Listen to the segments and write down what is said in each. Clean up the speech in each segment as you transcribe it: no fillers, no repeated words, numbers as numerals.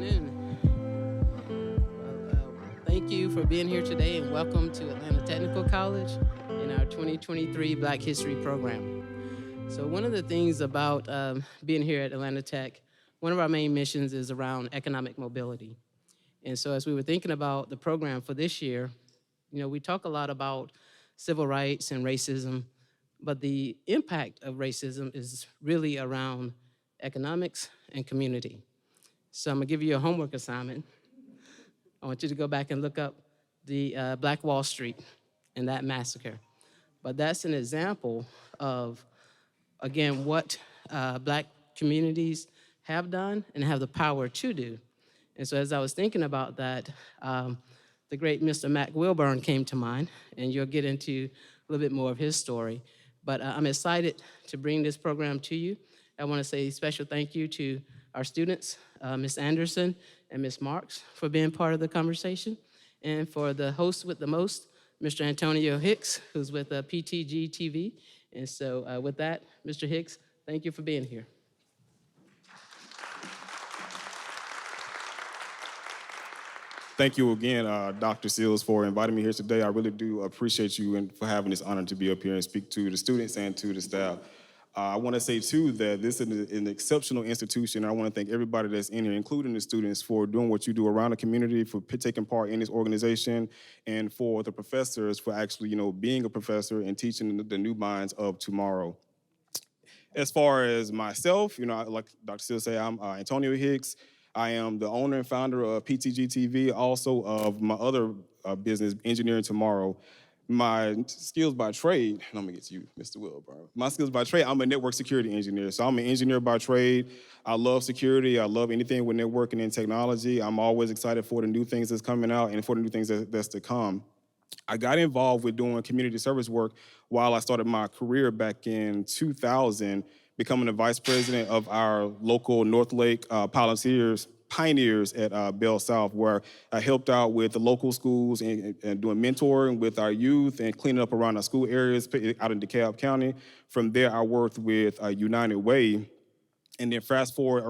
afternoon. Thank you for being here today and welcome to Atlanta Technical College in our 2023 Black History program. So one of the things about being here at Atlanta Tech, one of our main missions is around economic mobility. And so as we were thinking about the program for this year, we talk a lot about civil rights and racism, but the impact of racism is really around economics and community. So I'm gonna give you a homework assignment. I want you to go back and look up the Black Wall Street and that massacre. But that's an example of, again, what Black communities have done and have the power to do. And so as I was thinking about that, the great Mr. Mack Wilbourn came to mind, and you'll get into a little bit more of his story. But I'm excited to bring this program to you. I want to say a special thank you to our students, Ms. Anderson and Ms. Marks, for being part of the conversation, and for the host with the most, Mr. Antonio Hicks, who's with PTG TV. And so with that, Mr. Hicks, thank you for being here. Thank you again, Dr. Seals, for inviting me here today. I really do appreciate you and for having this honor to be up here and speak to the students and to the staff. I want to say, too, that this is an exceptional institution. I want to thank everybody that's in here, including the students, for doing what you do around the community, for taking part in this organization, and for the professors for actually, being a professor and teaching the new minds of tomorrow. As far as myself, like Dr. Seals say, I'm Antonio Hicks. I am the owner and founder of PTG TV, also of my other business, Engineering Tomorrow. My skills by trade, and I'm gonna get to you, Mr. Wilbourn. My skills by trade, I'm a network security engineer. So I'm an engineer by trade. I love security. I love anything with networking and technology. I'm always excited for the new things that's coming out and for the new things that's to come. I got involved with doing community service work while I started my career back in 2000, becoming the vice president of our local North Lake Pioneers at Bell South, where I helped out with the local schools and doing mentoring with our youth and cleaning up around our school areas out in DeKalb County. From there, I worked with United Way. And then fast forward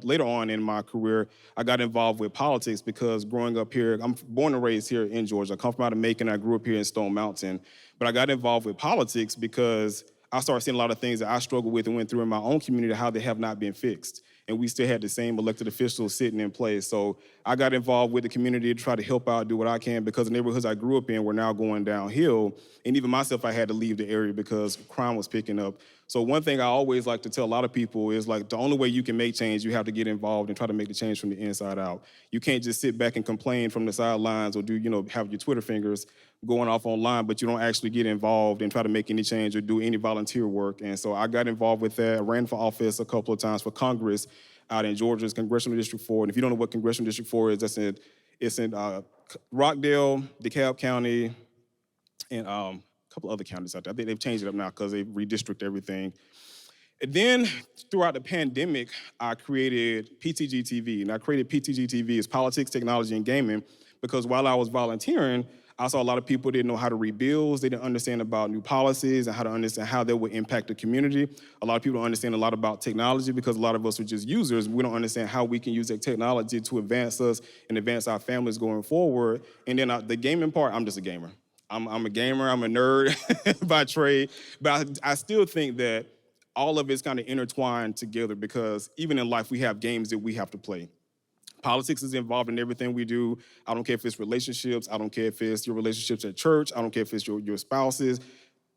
later on in my career, I got involved with politics because growing up here, I'm born and raised here in Georgia. I come from out of Macon. I grew up here in Stone Mountain. But I got involved with politics because I started seeing a lot of things that I struggled with and went through in my own community, how they have not been fixed. And we still had the same elected officials sitting in place. So I got involved with the community to try to help out, do what I can, because the neighborhoods I grew up in were now going downhill. And even myself, I had to leave the area because crime was picking up. So one thing I always like to tell a lot of people is, like, the only way you can make change, you have to get involved and try to make the change from the inside out. You can't just sit back and complain from the sidelines or have your Twitter fingers going off online, but you don't actually get involved and try to make any change or do any volunteer work. And so I got involved with that. I ran for office a couple of times for Congress out in Georgia's Congressional District 4. And if you don't know what Congressional District 4 is, it's in Rockdale, DeKalb County, and a couple other counties out there. I think they've changed it up now because they redistrict everything. And then throughout the pandemic, I created PTG TV. And I created PTG TV as Politics, Technology, and Gaming because while I was volunteering, I saw a lot of people didn't know how to read bills. They didn't understand about new policies and how to understand how they would impact the community. A lot of people don't understand a lot about technology because a lot of us are just users. We don't understand how we can use that technology to advance us and advance our families going forward. And then the gaming part, I'm just a gamer. I'm a gamer, I'm a nerd by trade, but I still think that all of it's kind of intertwined together because even in life, we have games that we have to play. Politics is involved in everything we do. I don't care if it's relationships. I don't care if it's your relationships at church. I don't care if it's your spouses.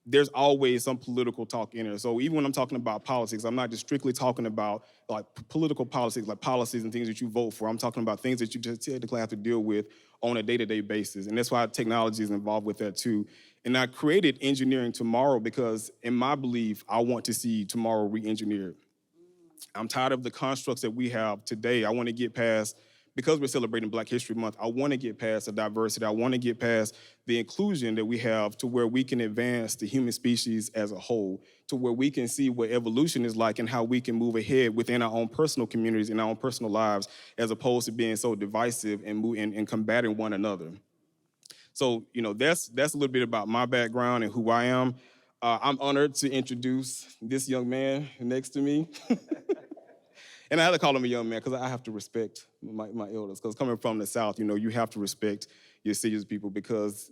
There's always some political talk in there. So even when I'm talking about politics, I'm not just strictly talking about like political politics, like policies and things that you vote for. I'm talking about things that you just technically have to deal with on a day-to-day basis. And that's why technology is involved with that too. And I created Engineering Tomorrow because in my belief, I want to see tomorrow re-engineered. I'm tired of the constructs that we have today. I want to get past, because we're celebrating Black History Month, I want to get past the diversity. I want to get past the inclusion that we have to where we can advance the human species as a whole, to where we can see what evolution is like and how we can move ahead within our own personal communities and our own personal lives, as opposed to being so divisive and combating one another. So, that's a little bit about my background and who I am. I'm honored to introduce this young man next to me. And I had to call him a young man because I have to respect my elders. Because coming from the South, you have to respect your seniors people because,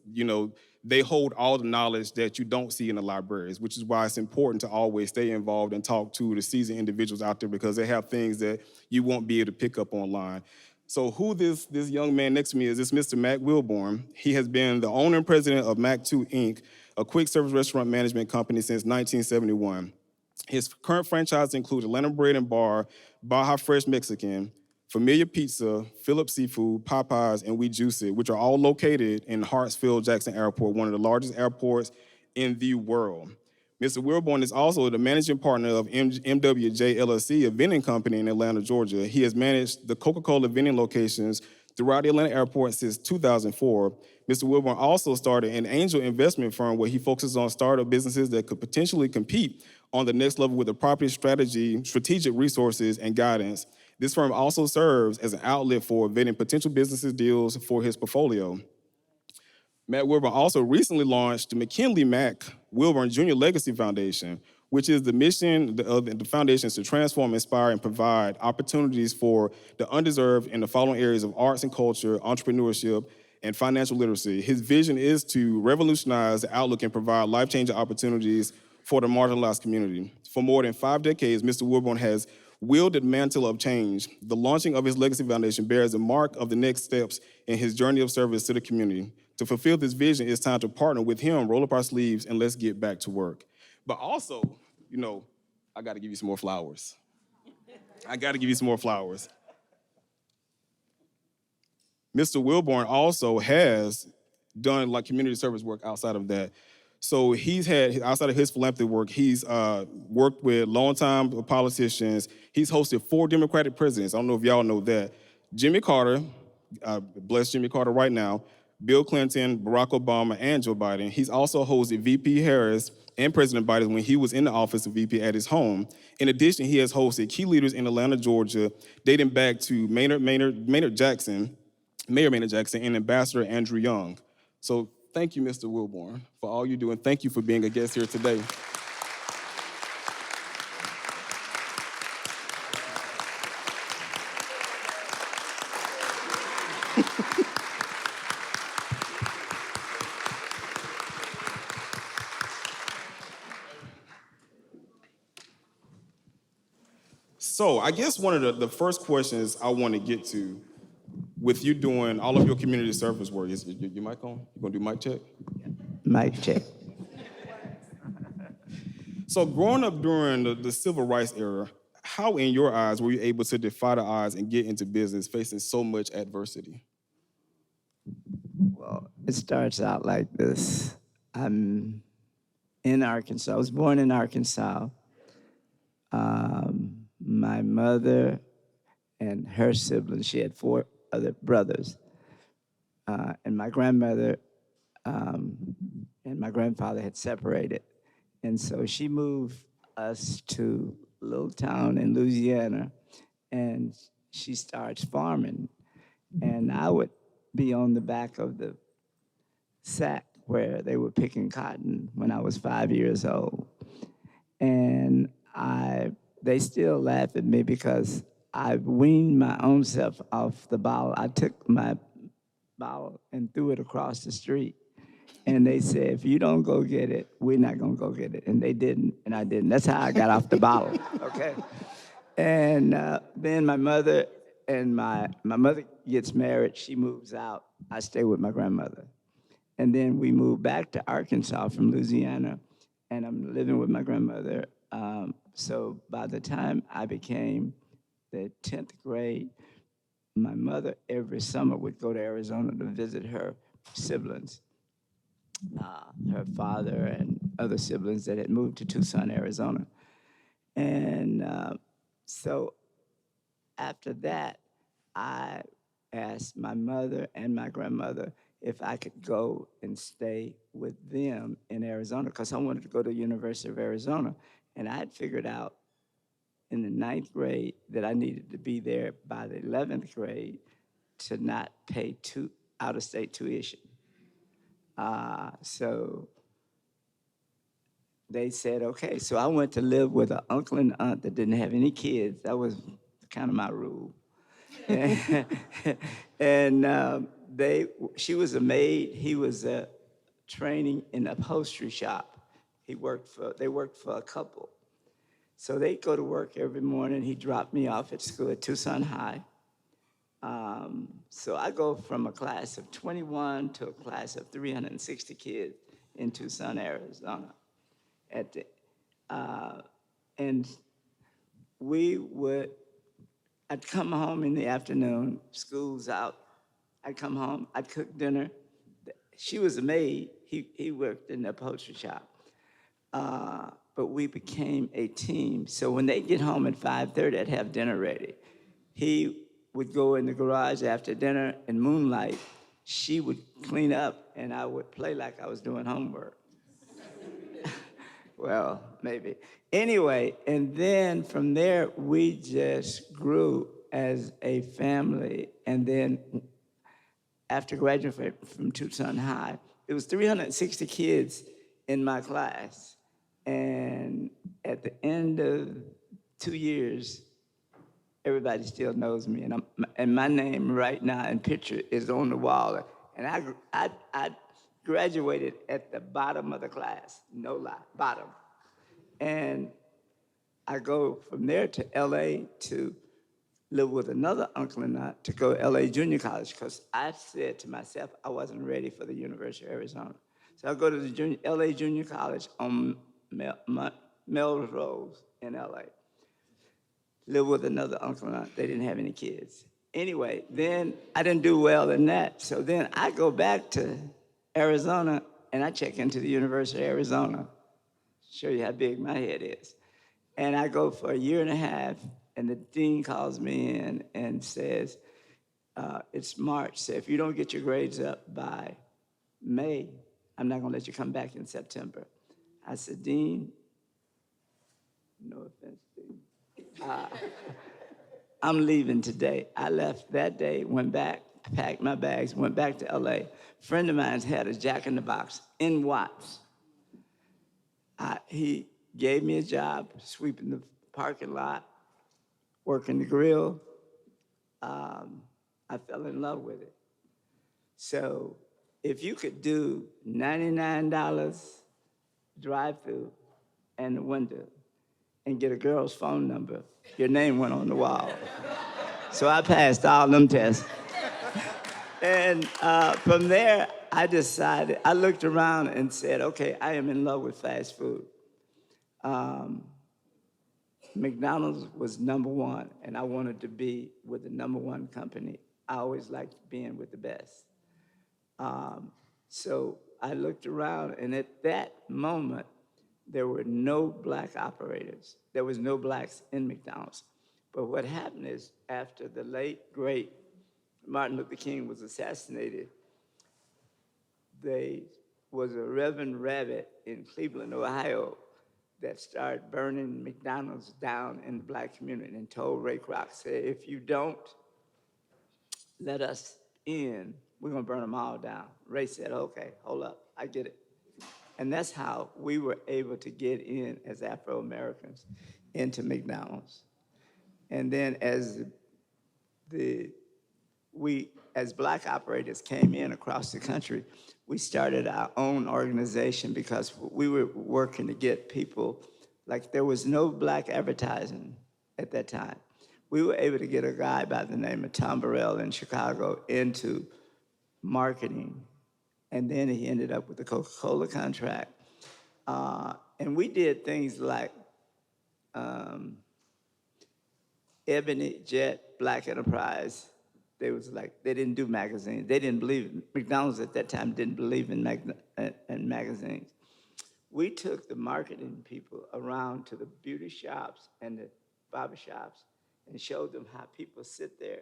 they hold all the knowledge that you don't see in the libraries, which is why it's important to always stay involved and talk to the seasoned individuals out there because they have things that you won't be able to pick up online. So who this young man next to me is, this Mr. Mack Wilbourn. He has been the owner and president of Mac 2 Inc., a quick service restaurant management company since 1971. His current franchises include Atlanta Bread and Bar, Baja Fresh Mexican, Famiglia Pizza, Phillips Seafood, Popeyes, and We Juice It, which are all located in Hartsfield-Jackson Airport, one of the largest airports in the world. Mr. Wilborn is also the managing partner of MWJ LLC, a vending company in Atlanta, Georgia. He has managed the Coca Cola Vending locations throughout the Atlanta airport since 2004. Mr. Wilborn also started an angel investment firm where he focuses on startup businesses that could potentially compete on the next level with the proper strategy, strategic resources, and guidance. This firm also serves as an outlet for vetting potential businesses deals for his portfolio. Mac Wilborn also recently launched the McKinley Mac Wilborn Jr. Legacy Foundation, which is the mission of the foundation is to transform, inspire, and provide opportunities for the underserved in the following areas of arts and culture, entrepreneurship, and financial literacy. His vision is to revolutionize the outlook and provide life-changing opportunities for the marginalized community. For more than 5 decades, Mr. Wilborn has wielded the mantle of change. The launching of his Legacy Foundation bears the mark of the next steps in his journey of service to the community. To fulfill this vision, it's time to partner with him, roll up our sleeves, and let's get back to work. But also, I got to give you some more flowers. I got to give you some more flowers. Mr. Wilborn also has done like community service work outside of that. So he's had, outside of his philanthropy work, he's worked with longtime politicians. He's hosted 4 Democratic presidents. I don't know if y'all know that. Jimmy Carter, bless Jimmy Carter right now, Bill Clinton, Barack Obama, and Joe Biden. He's also hosted VP Harris and President Biden when he was in the office of VP at his home. In addition, he has hosted key leaders in Atlanta, Georgia, dating back to Mayor Jackson, and Ambassador Andrew Young. So thank you, Mr. Wilborn, for all you do, and thank you for being a guest here today. So I guess one of the first questions I want to get to with you doing all of your community service work, is your mic on? You gonna do mic check? Mic check. So growing up during the civil rights era, how in your eyes were you able to defy the odds and get into business facing so much adversity? Well, it starts out like this. I'm in Arkansas. I was born in Arkansas. My mother and her siblings, she had 4 other brothers. And my grandmother and my grandfather had separated. And so she moved us to a little town in Louisiana, and she starts farming. And I would be on the back of the sack where they were picking cotton when I was 5 years old. And they still laugh at me because I weaned my own self off the bottle. I took my bottle and threw it across the street. And they said, if you don't go get it, we're not gonna go get it. And they didn't, and I didn't. That's how I got off the bottle, okay? And then my mother gets married, she moves out. I stay with my grandmother. And then we moved back to Arkansas from Louisiana, and I'm living with my grandmother. So by the time I became the 10th grade, my mother every summer would go to Arizona to visit her siblings, her father and other siblings that had moved to Tucson, Arizona. And so after that, I asked my mother and my grandmother if I could go and stay with them in Arizona, because I wanted to go to the University of Arizona. And I had figured out in the 9th grade that I needed to be there by the 11th grade to not pay out-of-state tuition. So they said, okay. So I went to live with an uncle and aunt that didn't have any kids. That was kind of my rule. And she was a maid. He was training in an upholstery shop. They worked for a couple. So they go to work every morning. He dropped me off at school at Tucson High. So I go from a class of 21 to a class of 360 kids in Tucson, Arizona. And I'd come home in the afternoon, school's out. I'd come home, I'd cook dinner. She was a maid, he worked in the upholstery shop. But we became a team. So when they get home at 5:30, I'd have dinner ready. He would go in the garage after dinner and moonlight. She would clean up and I would play like I was doing homework. Well, maybe. Anyway, and then from there, we just grew as a family. And then after graduating from Tucson High, it was 360 kids in my class. And at the end of 2 years, everybody still knows me. And my name right now in picture is on the wall. And I graduated at the bottom of the class, no lie, bottom. And I go from there to LA to live with another uncle and aunt to go to LA Junior College because I said to myself I wasn't ready for the University of Arizona. So I go to the LA Junior College on Melrose in LA. Live with another uncle and aunt. They didn't have any kids. Anyway, then I didn't do well in that. So then I go back to Arizona and I check into the University of Arizona. Show you how big my head is. And I go for a year and a half, and the dean calls me in and says, it's March, so if you don't get your grades up by May, I'm not gonna let you come back in September. I said, Dean, no offense, Dean, I'm leaving today. I left that day, went back, packed my bags, went back to LA. A friend of mine had a Jack in the Box in Watts. He gave me a job sweeping the parking lot, working the grill. I fell in love with it. So if you could do $99 drive-through and the window and get a girl's phone number, your name went on the wall. So I passed all them tests. And from there, I looked around and said, okay, I am in love with fast food. McDonald's was number one, and I wanted to be with the number one company. I always liked being with the best. So I looked around, and at that moment, there were no black operators. There was no blacks in McDonald's. But what happened is, after the late, great Martin Luther King was assassinated, there was a Reverend Rabbit in Cleveland, Ohio, that started burning McDonald's down in the black community and told Ray Kroc, said, if you don't let us in, we're gonna burn them all down. Ray said, okay, hold up, I get it. And that's how we were able to get in as Afro-Americans into McDonald's. And then as black operators came in across the country, we started our own organization because we were working to get people, like there was no black advertising at that time. We were able to get a guy by the name of Tom Burrell in Chicago into marketing, and then he ended up with the Coca Cola contract. And we did things like Ebony, Jet, Black Enterprise. They didn't do magazines. They didn't believe, McDonald's at that time didn't believe in magazines. We took the marketing people around to the beauty shops and the barber shops and showed them how people sit there.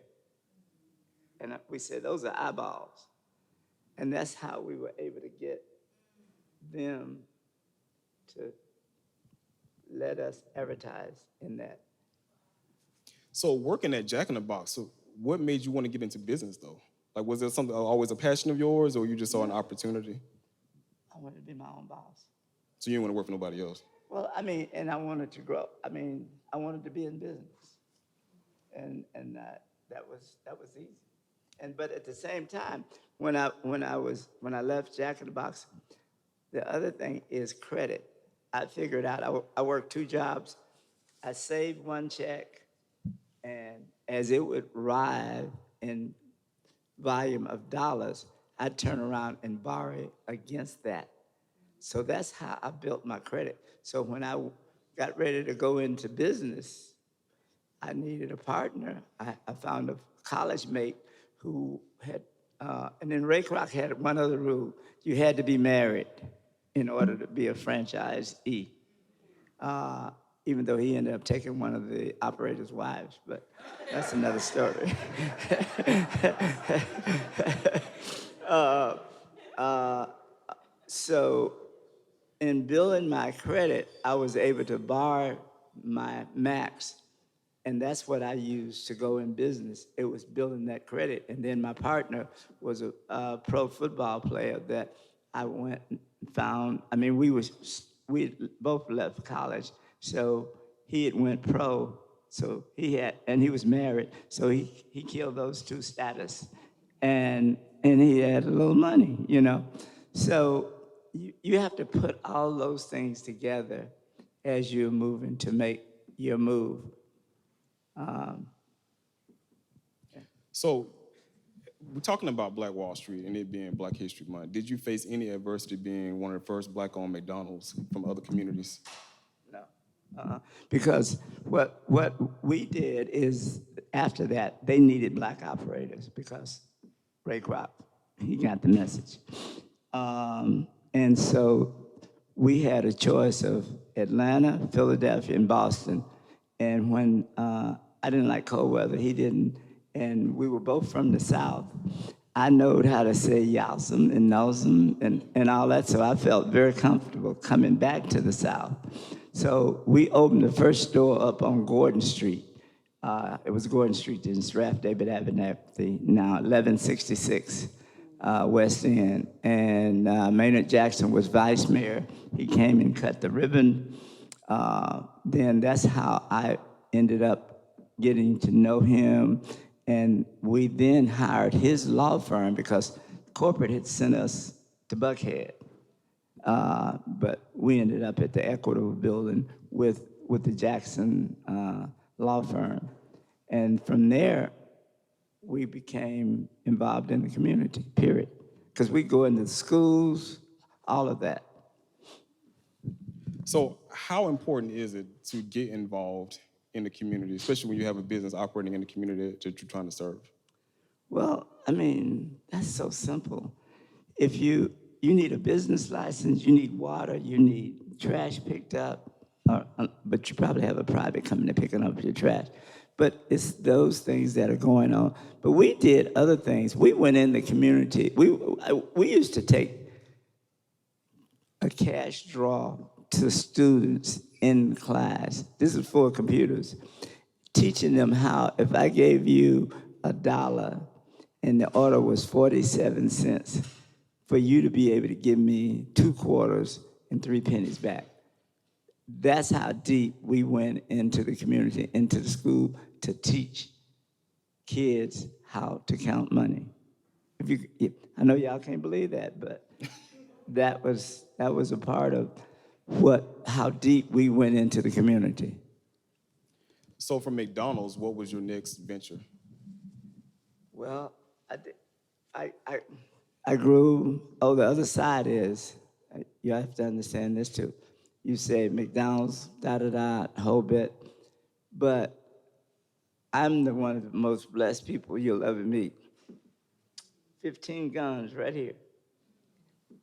And we said, those are eyeballs. And that's how we were able to get them to let us advertise in that. So working at Jack in the Box, so what made you want to get into business though? Like, was there something always a passion of yours, or you just saw an opportunity? I wanted to be my own boss. So you didn't want to work for nobody else? Well, and I wanted to grow. I wanted to be in business. and that was easy. But at the same time, when I left Jack in the Box, the other thing is credit. I figured out I worked 2 jobs. I saved one check, and as it would rise in volume of dollars, I'd turn around and borrow against that. So that's how I built my credit. So when I got ready to go into business, I needed a partner. I found a college mate who had, and then Ray Kroc had one other rule. You had to be married in order to be a franchisee, even though he ended up taking one of the operator's wives, but that's another story. uh, uh, so in building my credit, I was able to borrow my max, and that's what I used to go in business. It was building that credit. And then my partner was a pro football player that I went and found. I mean, we both left college, so he had went pro. So and he was married, so he killed those two status, and he had a little money, you know. So you have to put all those things together as you're moving to make your move. So we're talking about Black Wall Street and it being Black History Month. Did you face any adversity being one of the first Black-owned McDonald's from other communities? No. Because what we did is, after that, they needed Black operators because Ray Kroc, he got the message. And so we had a choice of Atlanta, Philadelphia, and Boston. And when I didn't like cold weather, he didn't, and we were both from the South, I knowed how to say yowsome and nosum and all that, so I felt very comfortable coming back to the South. So we opened the first store up on Gordon Street. It was Gordon Street in Ralph David Avenue, now 1166 West End. And Maynard Jackson was vice mayor. He came and cut the ribbon. Then that's how I ended up getting to know him. And we then hired his law firm because corporate had sent us to Buckhead. But we ended up at the Equitable Building with the Jackson law firm. And from there, we became involved in the community, period. Because we go into the schools, all of that. So how important is it to get involved in the community, especially when you have a business operating in the community that you're trying to serve? Well, I mean, that's so simple. If you need a business license, you need water, you need trash picked up, but you probably have a private company picking up your trash. But it's those things that are going on. But we did other things. We went in the community. We used to take a cash draw to students in class. This is for computers. Teaching them how, if I gave you $1 and the order was 47 cents, for you to be able to give me 2 quarters and 3 pennies back. That's how deep we went into the community, into the school, to teach kids how to count money. I know y'all can't believe that, but that was a part of how deep we went into the community. So from McDonald's, what was your next venture? Well, I grew. Oh, the other side is, you have to understand this too. You say McDonald's, whole bit, but I'm one of the most blessed people you'll ever meet. 15 guns right here.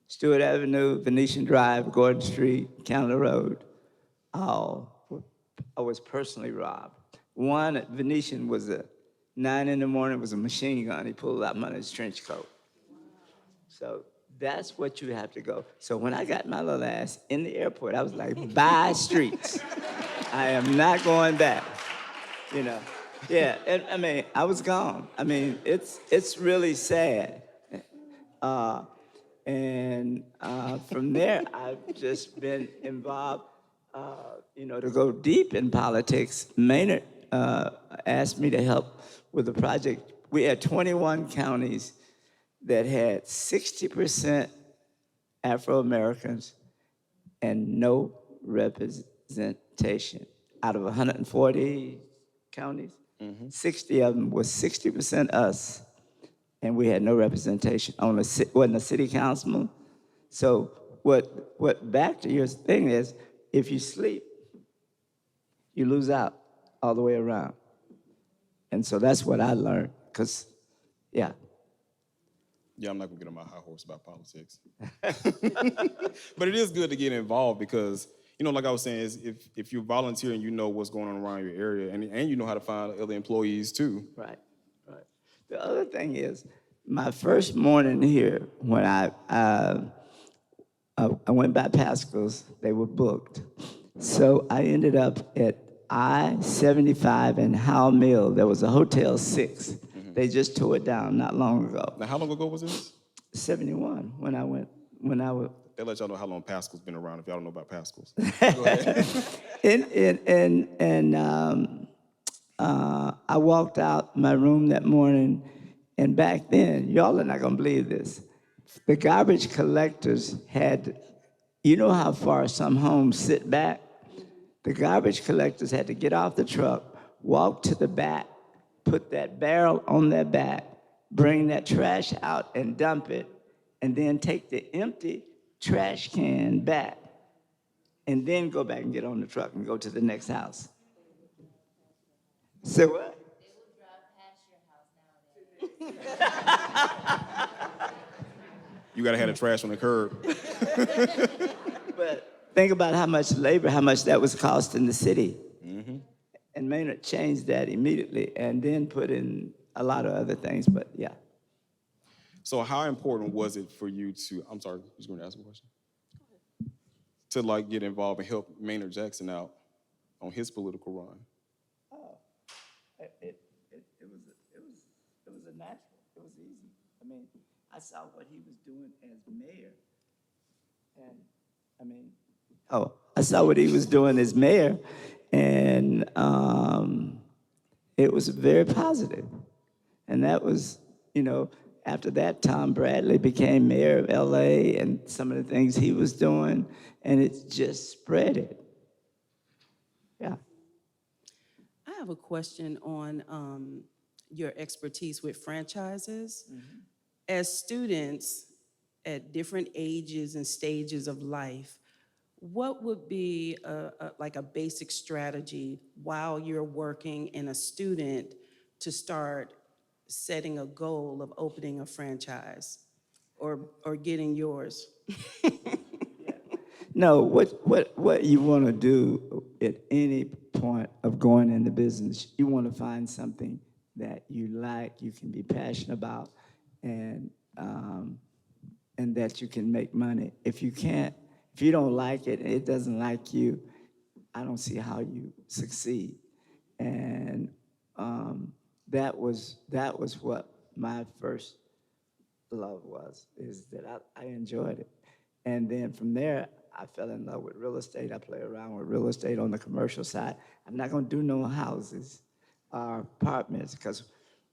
Stewart Avenue, Venetian Drive, Gordon Street, Canada Road. I was personally robbed. One at Venetian was 9 in the morning, was a machine gun. He pulled out under his trench coat. So that's what you have to go. So when I got my little ass in the airport, I was like, bye streets. I am not going back, you know. Yeah, and, I mean, I was gone. I mean, it's really sad. And from there, I've just been involved, to go deep in politics. Maynard asked me to help with a project. We had 21 counties that had 60% Afro-Americans and no representation. Out of 140 counties, 60 of them was 60% us, and we had no representation. Wasn't a city councilman. So what back to your thing is, if you sleep, you lose out all the way around. And so that's what I learned, because, yeah. Yeah, I'm not gonna get on my high horse about politics. But it is good to get involved because, like I was saying, is if you're volunteering, you know what's going on around your area, and you know how to find other employees too. Right. The other thing is, my first morning here, when I went by Pascal's, they were booked. So I ended up at I-75 in Howell Mill. There was a Hotel 6. They just tore it down not long ago. Now, how long ago was this? 71, when I was. They let y'all know how long Pascal's been around if y'all don't know about Pascal's. Go ahead. I walked out my room that morning, and back then, y'all are not gonna believe this, the garbage collectors had, you know how far some homes sit back? The garbage collectors had to get off the truck, walk to the back, put that barrel on their back, bring that trash out and dump it, and then take the empty trash can back, and then go back and get on the truck and go to the next house. So what? They will drive past your house nowadays. You gotta have the trash on the curb. But think about how much labor, how much that was costing the city. And Maynard changed that immediately and then put in a lot of other things, but yeah. So how important was it for you to, I'm sorry, you was gonna ask a question? To get involved and help Maynard Jackson out on his political run? It was a natural. It was easy. I mean, I saw what he was doing as mayor, and I saw what he was doing as mayor, and it was very positive. And that was, after that, Tom Bradley became mayor of LA, and some of the things he was doing, and it just spread it. Yeah. I have a question on your expertise with franchises. As students at different ages and stages of life, what would be a basic strategy while you're working and a student to start setting a goal of opening a franchise or getting yours? No, what you want to do at any point of going into business, you want to find something that you like, you can be passionate about, and that you can make money. If you don't like it, it doesn't like you, I don't see how you succeed. And that was what my first love was, is that I enjoyed it. And then from there, I fell in love with real estate. I play around with real estate on the commercial side. I'm not gonna do no houses or apartments, because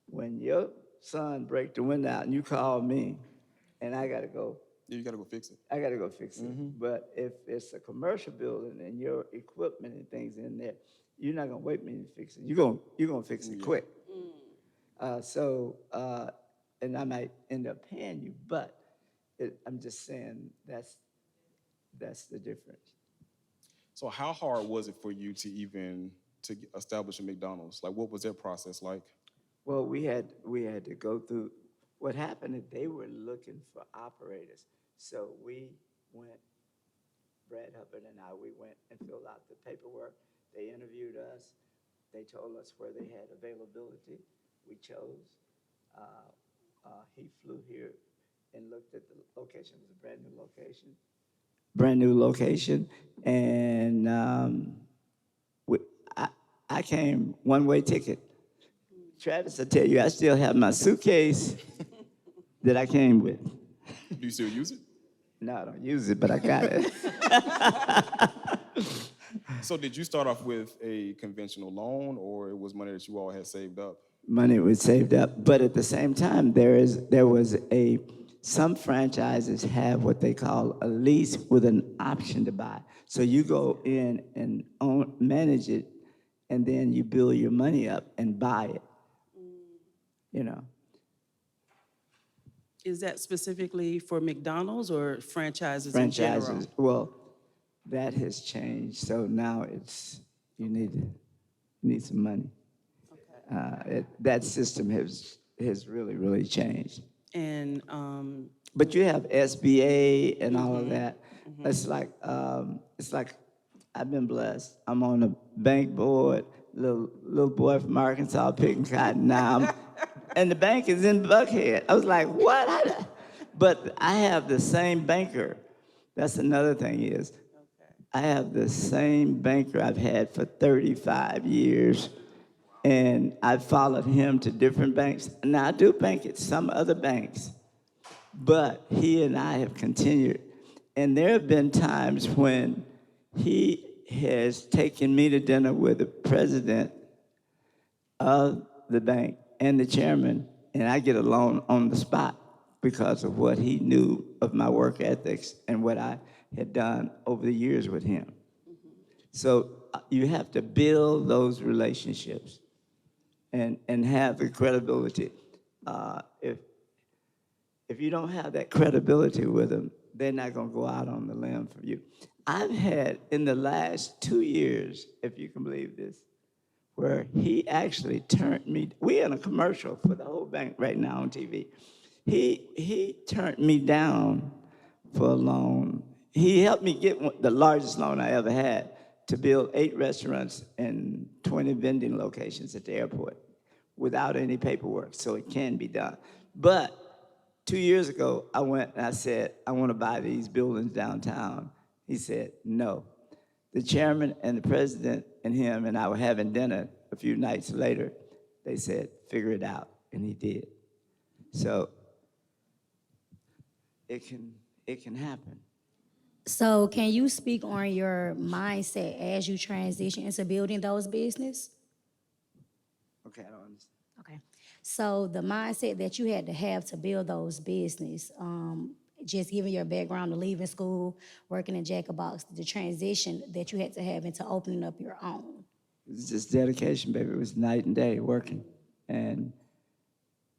when your son break the window out and you call me, and I gotta go. Yeah, you gotta go fix it. I gotta go fix it. But if it's a commercial building and your equipment and things in there, you're not gonna wait me to fix it. You're gonna fix it quick. And I might end up paying you, but I'm just saying that's the difference. So how hard was it for you to establish a McDonald's? What was that process like? Well, we had to go through. What happened is they were looking for operators, so we went. Brad Hubbard and I, we went and filled out the paperwork. They interviewed us. They told us where they had availability. We chose. He flew here and looked at the location. It was a brand new location, and I came one-way ticket. Travis, I tell you, I still have my suitcase that I came with. Do you still use it? No, I don't use it, but I got it. So did you start off with a conventional loan, or it was money that you all had saved up? Money was saved up, but at the same time, some franchises have what they call a lease with an option to buy. So you go in and manage it, and then you build your money up and buy it. You know, Is that specifically for McDonald's or franchises in general? franchises. Well, that has changed. So now you need some money. That system has really changed. And But you have SBA and all of that. It's like I've been blessed. I'm on the bank board. Little boy from Arkansas picking cotton now. And the bank is in Buckhead. I was like, what? But I have the same banker. That's another thing is, I have the same banker I've had for 35 years. And I've followed him to different banks. Now, I do bank at some other banks, but he and I have continued. And there have been times when he has taken me to dinner with the president of the bank and the chairman, and I get a loan on the spot because of what he knew of my work ethics and what I had done over the years with him. So you have to build those relationships and have the credibility. If you don't have that credibility with them, they're not going to go out on the limb for you. I've had, in the last 2 years, if you can believe this, where he actually turned me, we're in a commercial for the whole bank right now on TV. He turned me down for a loan. He helped me get the largest loan I ever had to build 8 restaurants and 20 vending locations at the airport without any paperwork, so it can be done. But 2 years ago, I went and I said, I want to buy these buildings downtown. He said, no. The chairman and the president and him and I were having dinner a few nights later. They said, figure it out, and he did. So it can happen. So can you speak on your mindset as you transition into building those business? Okay, I don't understand. Okay. So the mindset that you had to have to build those business, just given your background of leaving school, working in Jack-in-the-Box, the transition that you had to have into opening up your own. It was just dedication, baby. It was night and day working. And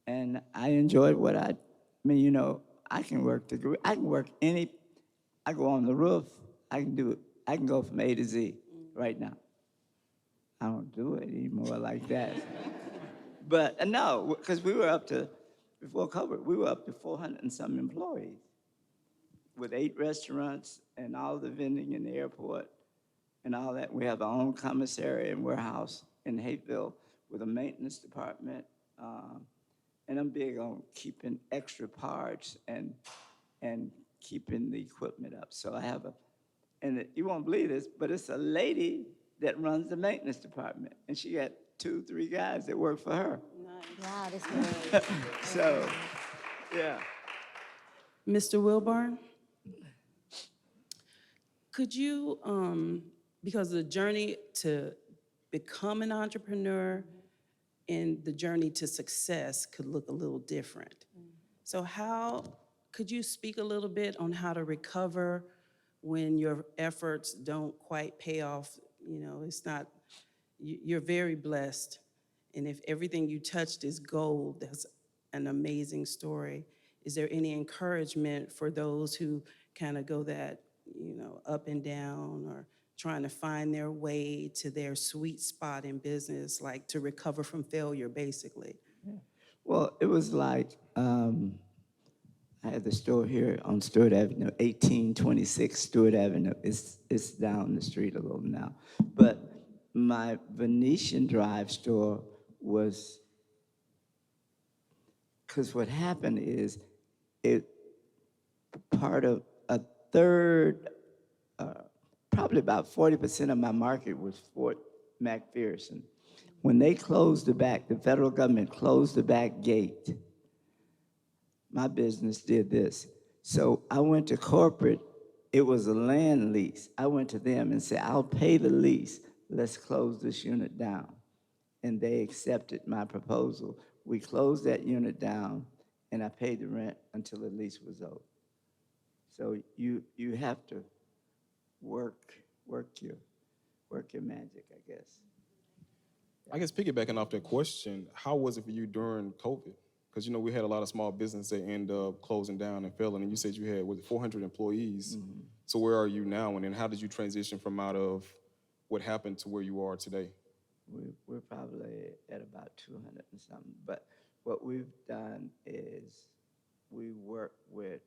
I enjoyed what I mean, you know, I can work I go on the roof, I can do it. I can go from A to Z right now. I don't do it anymore like that. But no, because we were up to, before COVID, we were up to 400 and some employees with 8 restaurants and all the vending in the airport and all that. We have our own commissary and warehouse in Hapeville with a maintenance department. And I'm big on keeping extra parts and keeping the equipment up. So I have you won't believe this, but it's a lady that runs the maintenance department, and she got 2-3 guys that work for her. Wow, that's good. So, yeah. Mr. Wilborn, could you, because the journey to become an entrepreneur and the journey to success could look a little different. So could you speak a little bit on how to recover when your efforts don't quite pay off? You know, it's not, you're very blessed. And if everything you touched is gold, that's an amazing story. Is there any encouragement for those who kind of go that, you know, up and down, or trying to find their way to their sweet spot in business, like to recover from failure, basically? Yeah. Well, it was like, I had the store here on Stewart Avenue, 1826 Stewart Avenue. It's down the street a little now. But my Venetian Drive store was, because what happened is, part of a third, probably about 40% of my market was Fort McPherson. When they closed the federal government closed the back gate, my business did this. So I went to corporate it was a land lease. I went to them and said, I'll pay the lease. Let's close this unit down. And they accepted my proposal. We closed that unit down, and I paid the rent until the lease was over. So you have to work your magic, I guess. I guess piggybacking off that question, how was it for you during COVID? Because, we had a lot of small businesses that end up closing down and failing, and you said you had, 400 employees. Mm-hmm. So where are you now, and then how did you transition from out of what happened to where you are today? We're probably at about 200 and something, but what we've done is we work with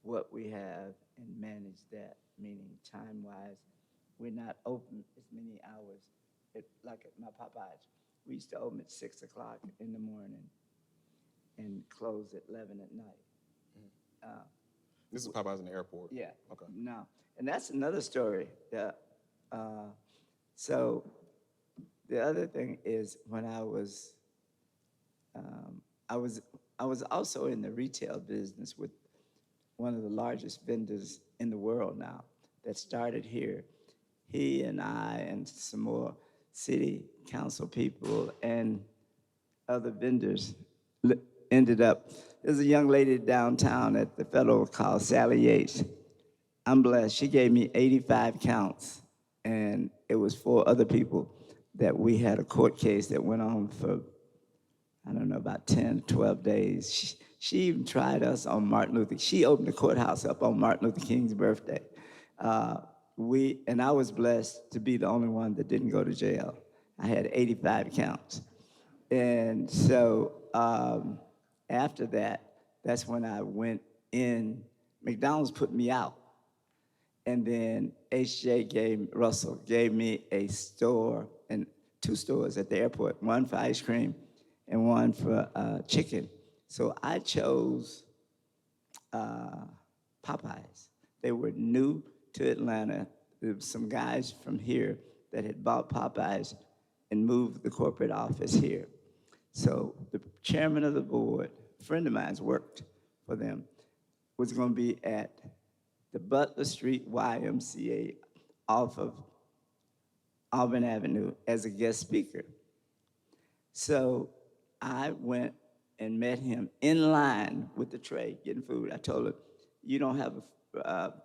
what we have and manage that, meaning time-wise. We're not open as many hours. Like at my Popeyes, we used to open at 6 o'clock in the morning and close at 11 at night. This is Popeyes in the airport? Yeah. Okay. No, and that's another story. So the other thing is when I was also in the retail business with one of the largest vendors in the world now that started here. He and I and some more city council people and other vendors ended up, there's a young lady downtown at the Federal called Sally Yates. I'm blessed. She gave me 85 counts, and it was 4 other people that we had a court case that went on for, I don't know, about 10, 12 days. She even tried us on Martin Luther. She opened the courthouse up on Martin Luther King's birthday. And I was blessed to be the only one that didn't go to jail. I had 85 counts. And so after that, that's when I went in. McDonald's put me out. And then Russell gave me a store and 2 stores at the airport, one for ice cream and one for chicken. So I chose Popeyes. They were new to Atlanta. There were some guys from here that had bought Popeyes and moved the corporate office here. So the chairman of the board, a friend of mine's worked for them, was going to be at the Butler Street YMCA off of Auburn Avenue as a guest speaker. So I went and met him in line with the tray getting food. I told him, you don't have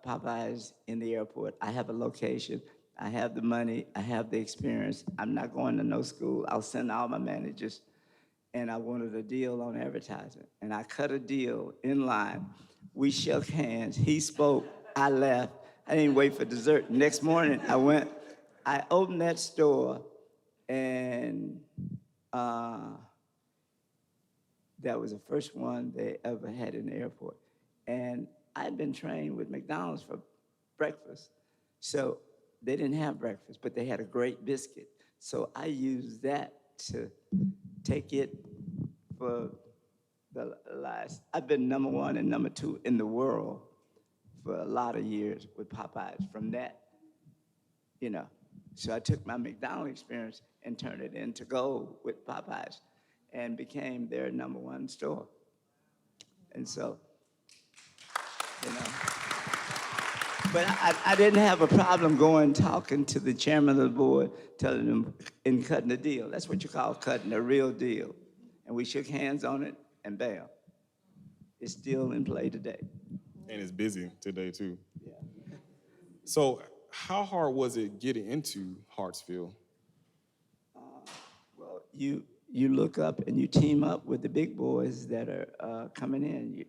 Popeyes in the airport. I have a location. I have the money. I have the experience. I'm not going to no school. I'll send all my managers. And I wanted a deal on advertisement. And I cut a deal in line. We shook hands. He spoke. I left. I didn't wait for dessert. Next morning, I opened that store, and that was the first one they ever had in the airport. And I'd been trained with McDonald's for breakfast. So they didn't have breakfast, but they had a great biscuit. So I used that to take it for the last, I've been number 1 and number 2 in the world for a lot of years with Popeyes from that, So I took my McDonald's experience and turned it into gold with Popeyes and became their number 1 store. And so, But I didn't have a problem talking to the chairman of the board, telling him and cutting the deal. That's what you call cutting a real deal. And we shook hands on it, and bam, it's still in play today. And it's busy today, too. Yeah. So how hard was it getting into Hartsfield? Well, you look up and you team up with the big boys that are coming in.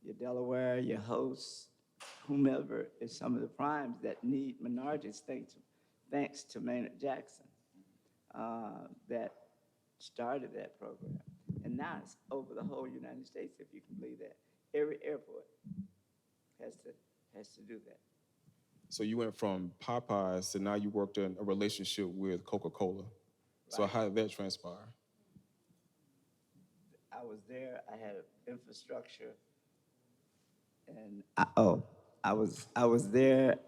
Your Delaware, your hosts, whomever is some of the primes that need minorities, thanks to Maynard Jackson, that started that program. And now it's over the whole United States, if you can believe that. Every airport has to do that. So you went from Popeyes to now you worked in a relationship with Coca Cola. Right. So how did that transpire? I was there. I had infrastructure, and I was there.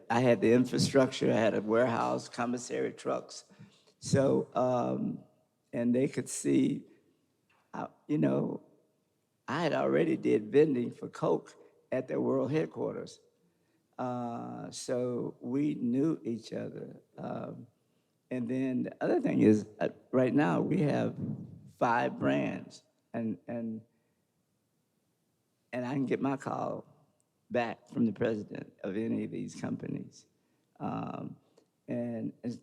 I had the infrastructure. I had a warehouse, commissary trucks. So and they could see, I had already did vending for Coke at their world headquarters. So we knew each other. And then the other thing is, right now we have 5 brands, and I can get my call back from the president of any of these companies.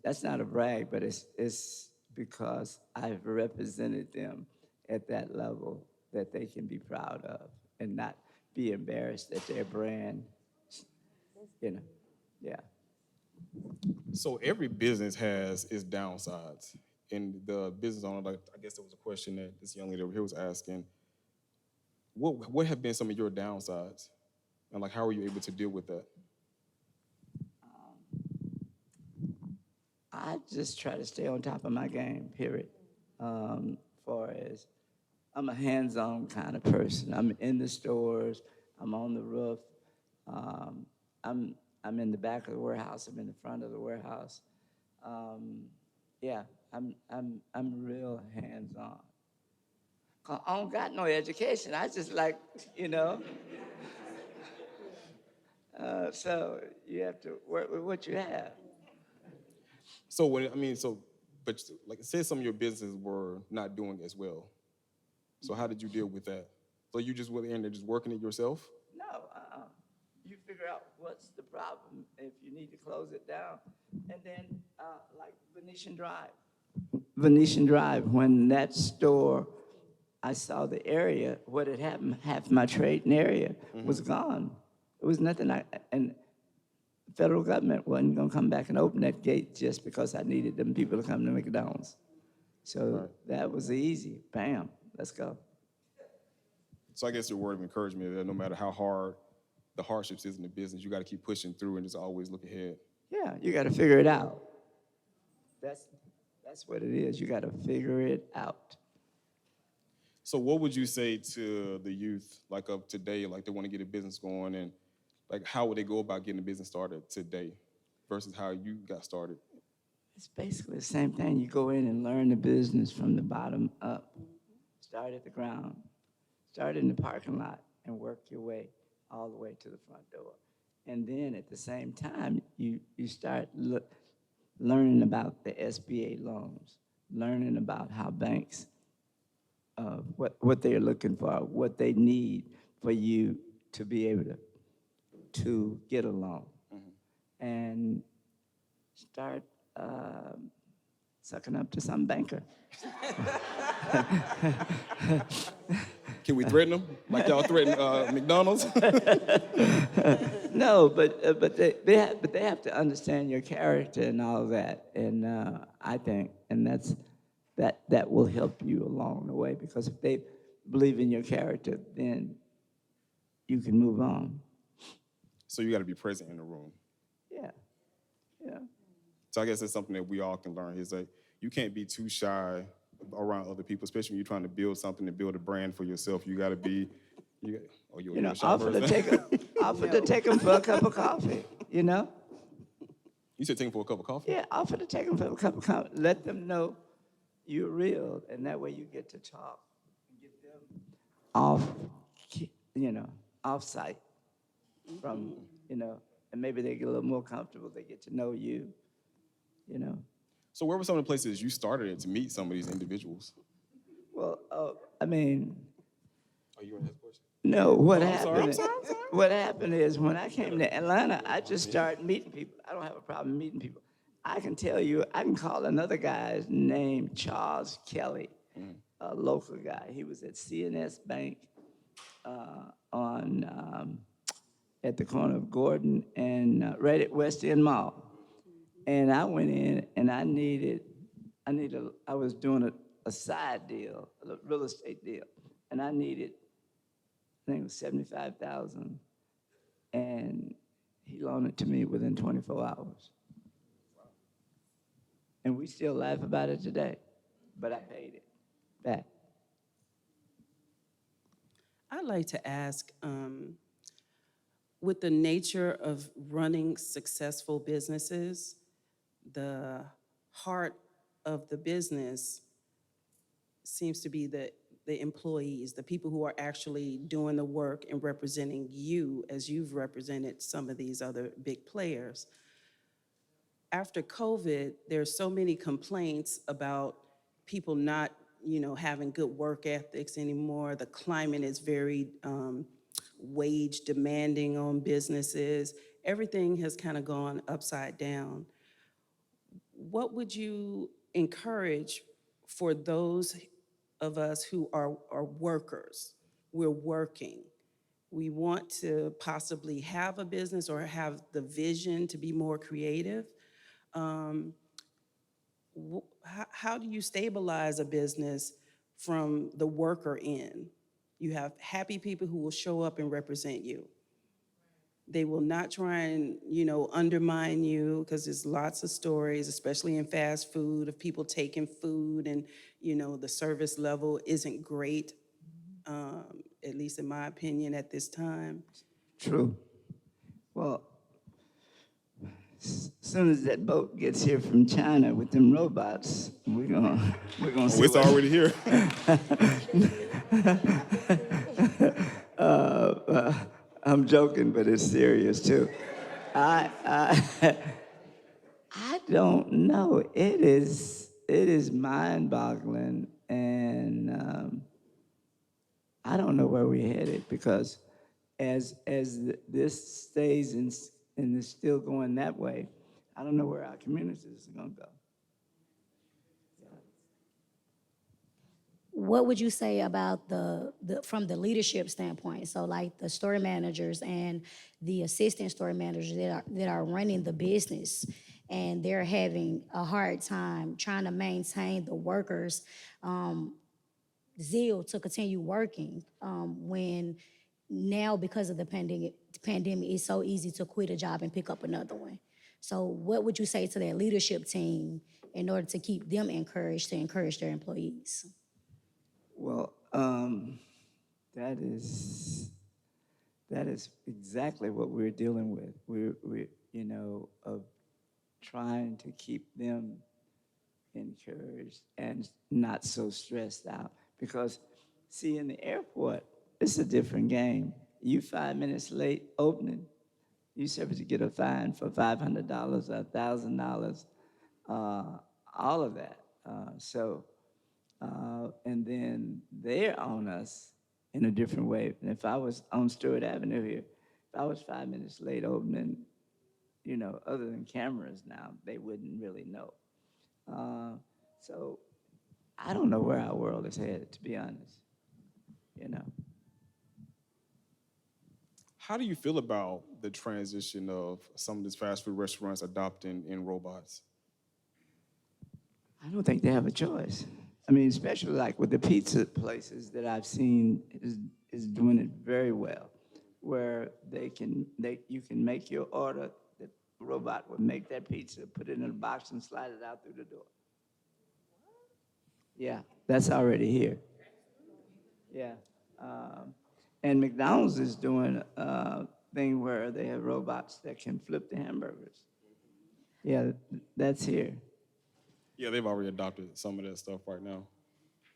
That's not a brag, but it's because I've represented them at that level that they can be proud of and not be embarrassed that their brand, you know, yeah. So every business has its downsides. And the business owner, like, I guess there was a question that this young lady over here was asking, what have been some of your downsides? And like, how are you able to deal with that? I just try to stay on top of my game, period. Far as I'm a hands-on kind of person. I'm in the stores, I'm on the roof, I'm in the back of the warehouse, I'm in the front of the warehouse. Yeah, I'm real hands-on. I don't got no education. I just like, you know. So you have to work with what you have. So but like, say some of your businesses were not doing as well. So how did you deal with that? So you just went in there just working it yourself? No, you figure out what's the problem if you need to close it down. And then, like Venetian Drive, when that store, I saw the area, what had happened, half my trading area was gone. It was nothing, and the federal government wasn't gonna come back and open that gate just because I needed them people to come to McDonald's. So that was easy, bam, let's go. So I guess your word of encouragement is that no matter how hard the hardships is in the business, you got to keep pushing through and just always look ahead. Yeah, you gotta figure it out. That's what it is, you gotta figure it out. So what would you say to the youth like of today, like they want to get a business going, and like how would they go about getting a business started today versus how you got started? It's basically the same thing. You go in and learn the business from the bottom up. Start at the ground. Start in the parking lot and work your way all the way to the front door. And then at the same time, you start learning about the SBA loans, learning about how banks, what they're looking for, what they need for you to be able to get a loan. And start sucking up to some banker. Can we threaten them like y'all threaten McDonald's? No, but they have to understand your character and all that, and I think, and that will help you along the way, because if they believe in your character, then you can move on. So you got to be present in the room. Yeah. So I guess that's something that we all can learn, is that you can't be too shy around other people, especially when you're trying to build something and build a brand for yourself. You got to be, Offer to take them for a cup of coffee, you know? You said take them for a cup of coffee? Yeah, offer to take them for a cup of coffee. Let them know you're real, and that way you get to talk and get them off site from, and maybe they get a little more comfortable. They get to know you, So where were some of the places you started at to meet some of these individuals? Well, I mean, Are you in this question? no, I'm sorry. What happened is when I came to Atlanta, I just started meeting people. I don't have a problem meeting people. I can tell you, I can call another guy named Charles Kelly, a local guy. He was at CNS Bank at the corner of Gordon and right at West End Mall. And I went in and I was doing a side deal, a real estate deal, and I needed, I think it was $75,000, and he loaned it to me within 24 hours. And we still laugh about it today, but I paid it back. I'd like to ask, with the nature of running successful businesses, the heart of the business seems to be the the employees, the people who are actually doing the work and representing you as you've represented some of these other big players. After COVID, there's so many complaints about people not, having good work ethics anymore. The climate is very wage demanding on businesses. Everything has kind of gone upside down. What would you encourage for those of us who are workers? We're working. We want to possibly have a business or have the vision to be more creative. How do you stabilize a business from the worker end? You have happy people who will show up and represent you. They will not try and, undermine you, because there's lots of stories, especially in fast food, of people taking food and, the service level isn't great, at least in my opinion at this time. True. Well, as soon as that boat gets here from China with them robots, we're gonna see. Oh, it's already here. I'm joking, but it's serious too. I don't know. It is mind-boggling, and I don't know where we're headed, because as this stays and is still going that way, I don't know where our communities are going to go. What would you say about the from the leadership standpoint? So like the store managers and the assistant store managers that are running the business, and they're having a hard time trying to maintain the workers' zeal to continue working when now, because of the pandemic, it's so easy to quit a job and pick up another one. So what would you say to that leadership team in order to keep them encouraged to encourage their employees? Well, that is exactly what we're dealing with. We're of trying to keep them encouraged and not so stressed out. Because, see, in the airport, it's a different game. You 5 minutes late opening, you supposed to get a fine for $500 or $1,000, all of that. And then they're on us in a different way. And if I was on Stewart Avenue here, if I was 5 minutes late opening, other than cameras now, they wouldn't really know. So I don't know where our world is headed, to be honest. How do you feel about the transition of some of these fast food restaurants adopting in robots? I don't think they have a choice. I mean, especially like with the pizza places that I've seen is doing it very well, where you can make your order, the robot will make that pizza, put it in a box and slide it out through the door. Yeah, that's already here. Yeah. And McDonald's is doing a thing where they have robots that can flip the hamburgers. Yeah, that's here. Yeah, they've already adopted some of that stuff right now.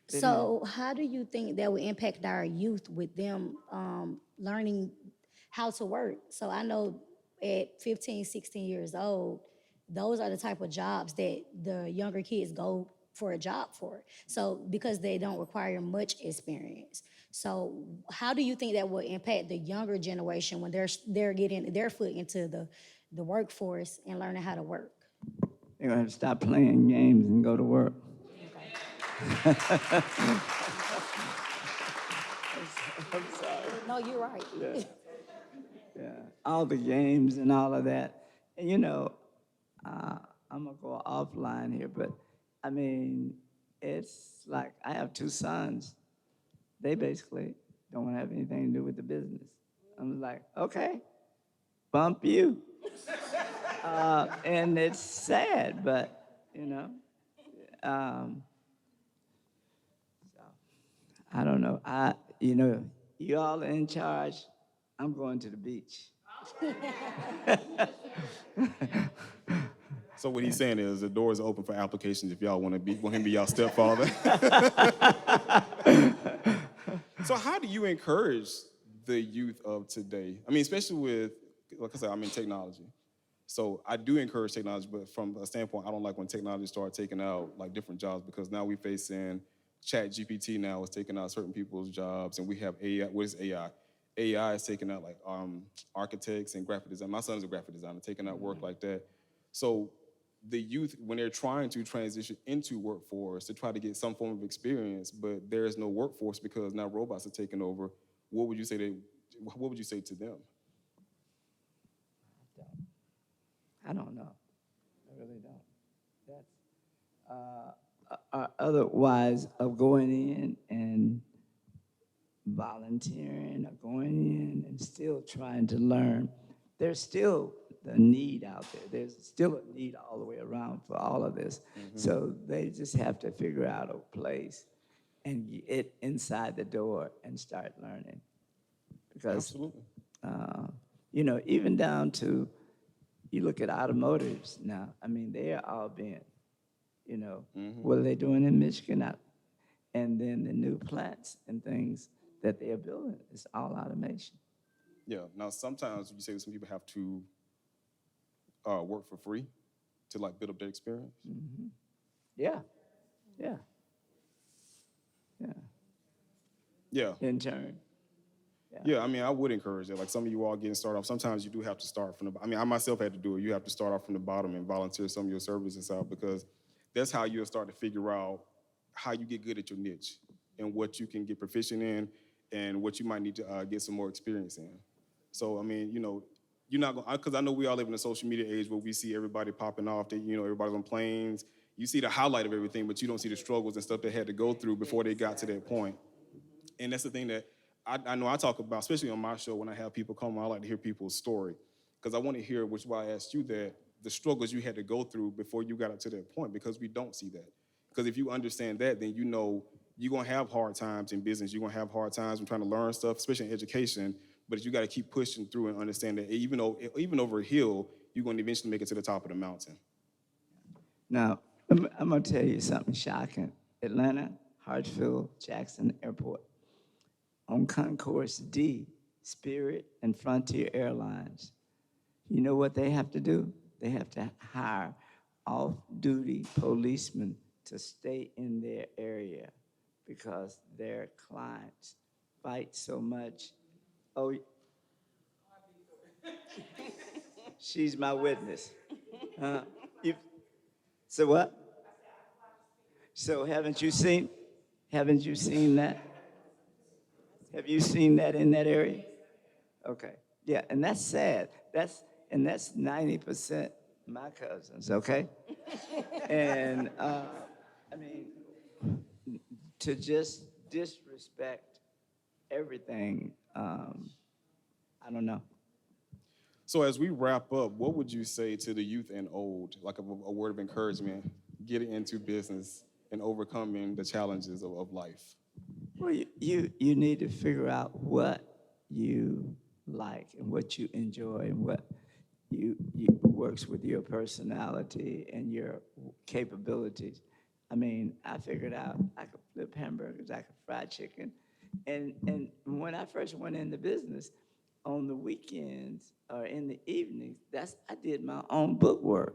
So how do you think that would impact our youth with them learning how to work? So I know at 15, 16 years old, those are the type of jobs that the younger kids go for a job for. So because they don't require much experience. So how do you think that will impact the younger generation when they're getting their foot into the workforce and learning how to work? They're going to have to stop playing games and go to work. I'm sorry. No, you're right. Yeah, all the games and all of that. And I'm going to go offline here, but I mean, it's like I have two sons. They basically don't want to have anything to do with the business. I'm like, okay, bump you. And it's sad, but, so, I don't know. You all are in charge. I'm going to the beach. So what he's saying is the doors are open for applications if y'all want him to be y'all stepfather. you encourage the youth of today? I mean, especially with, like I said, I'm in technology. So I do encourage technology, but from a standpoint, I don't like when technology starts taking out like different jobs, because now we facing Chat GPT now is taking out certain people's jobs, and we have AI. What is AI? AI is taking out like architects and graphic design. My son's a graphic designer, taking out work like that. So the youth, when they're trying to transition into workforce to try to get some form of experience, but there is no workforce because now robots are taking over, what would you say to them? I don't know. I really don't. That's otherwise of going in and volunteering or going in and still trying to learn. There's still the need out there. There's still a need all the way around for all of this. So they just have to figure out a place and get inside the door and start learning. Because, Absolutely. Even down to, you look at automotives now, I mean, they are all being, what are they doing in Michigan? And then the new plants and things that they are building, it's all automation. Yeah. Now, sometimes you say that some people have to work for free to like build up their experience. Yeah, yeah, yeah. Yeah. In turn. Yeah, I mean, I would encourage it. Like some of you all getting started off, sometimes you do have to start from the, I mean, I myself had to do it. You have to start off from the bottom and volunteer some of your services out, because that's how you'll start to figure out how you get good at your niche and what you can get proficient in and what you might need to get some more experience in. So, I mean, you're not going to, because I know we all live in a social media age where we see everybody popping off, that, everybody's on planes. You see the highlight of everything, but you don't see the struggles and stuff they had to go through before they got to that point. And that's the thing that I know I talk about, especially on my show, when I have people come, I like to hear people's story, because I want to hear, which is why I asked you that, the struggles you had to go through before you got up to that point, because we don't see that. Because if you understand that, then you're going to have hard times in business. You're going to have hard times when trying to learn stuff, especially in education, but you got to keep pushing through and understand that even over a hill, you're going to eventually make it to the top of the mountain. Now, I'm going to tell you something shocking. Atlanta, Hartsfield-Jackson Airport. On Concourse D, Spirit and Frontier Airlines. You know what they have to do? They have to hire off-duty policemen to stay in their area because their clients fight so much. Oh, she's my witness. So what? So haven't you seen that? Have you seen that in that area? Okay. Yeah, and that's sad. That's 90% my cousins, okay? And I mean, to just disrespect everything, I don't know. So as we wrap up, what would you say to the youth and old, like a word of encouragement, getting into business and overcoming the challenges of life? Well, you need to figure out what you like and what you enjoy and what you works with your personality and your capabilities. I mean, I figured out I could flip hamburgers, I could fry chicken, and when I first went into business, on the weekends or in the evenings, I did my own book work.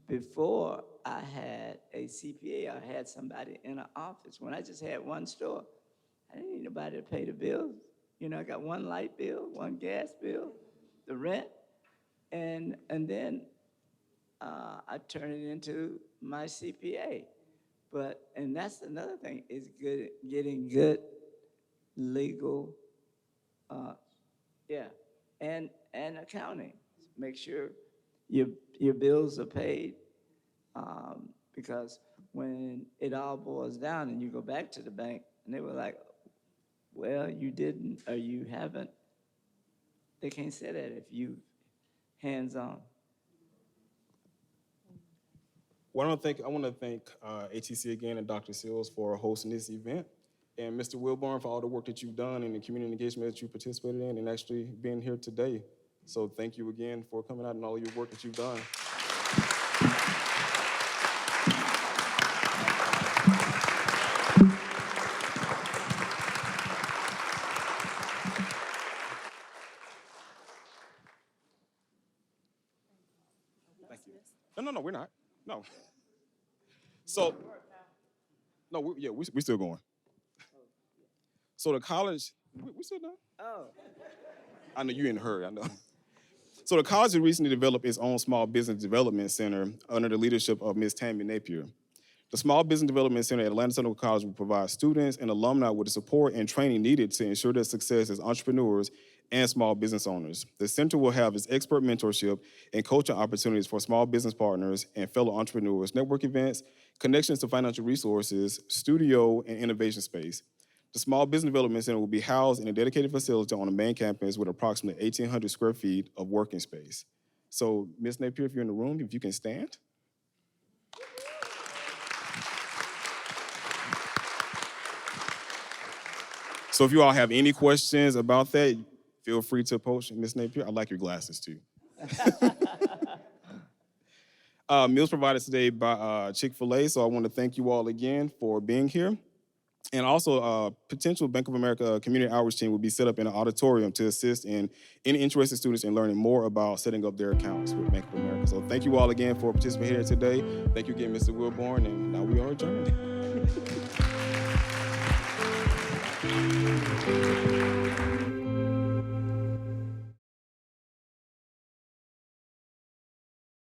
Before I had a CPA, I had somebody in an office. When I just had one store, I didn't need nobody to pay the bills. I got one light bill, one gas bill, the rent, and then I turn it into my CPA. And that's another thing, is getting good legal, and accounting. Make sure your bills are paid, because when it all boils down and you go back to the bank and they were like, well, you didn't or you haven't, they can't say that if you hands-on. Well, I want to thank ATC again and Dr. Seals for hosting this event, and Mr. Wilborn for all the work that you've done and the community engagement that you participated in and actually being here today. So thank you again for coming out and all your work that you've done. no, we're not. No. So, no, we're still going. So the college, we still done? Oh. I know you're in a hurry, I know. So the college has recently developed its own small business development center under the leadership of Ms. Tammy Napier. The Small Business Development Center at Atlanta Technical College will provide students and alumni with the support and training needed to ensure their success as entrepreneurs and small business owners. The center will have its expert mentorship and coaching opportunities for small business partners and fellow entrepreneurs, network events, connections to financial resources, studio, and innovation space. The Small Business Development Center will be housed in a dedicated facility on the main campus with approximately 1,800 square feet of working space. So, Ms. Napier, if you're in the room, if you can stand. So if you all have any questions about that, feel free to approach Ms. Napier. I like your glasses too. Meals provided today by Chick-fil-A, so I want to thank you all again for being here. And also, potential Bank of America community outreach team will be set up in an auditorium to assist in any interested students in learning more about setting up their accounts with Bank of America. So thank you all again for participating here today. Thank you again, Mr. Wilborn, and now we are adjourned.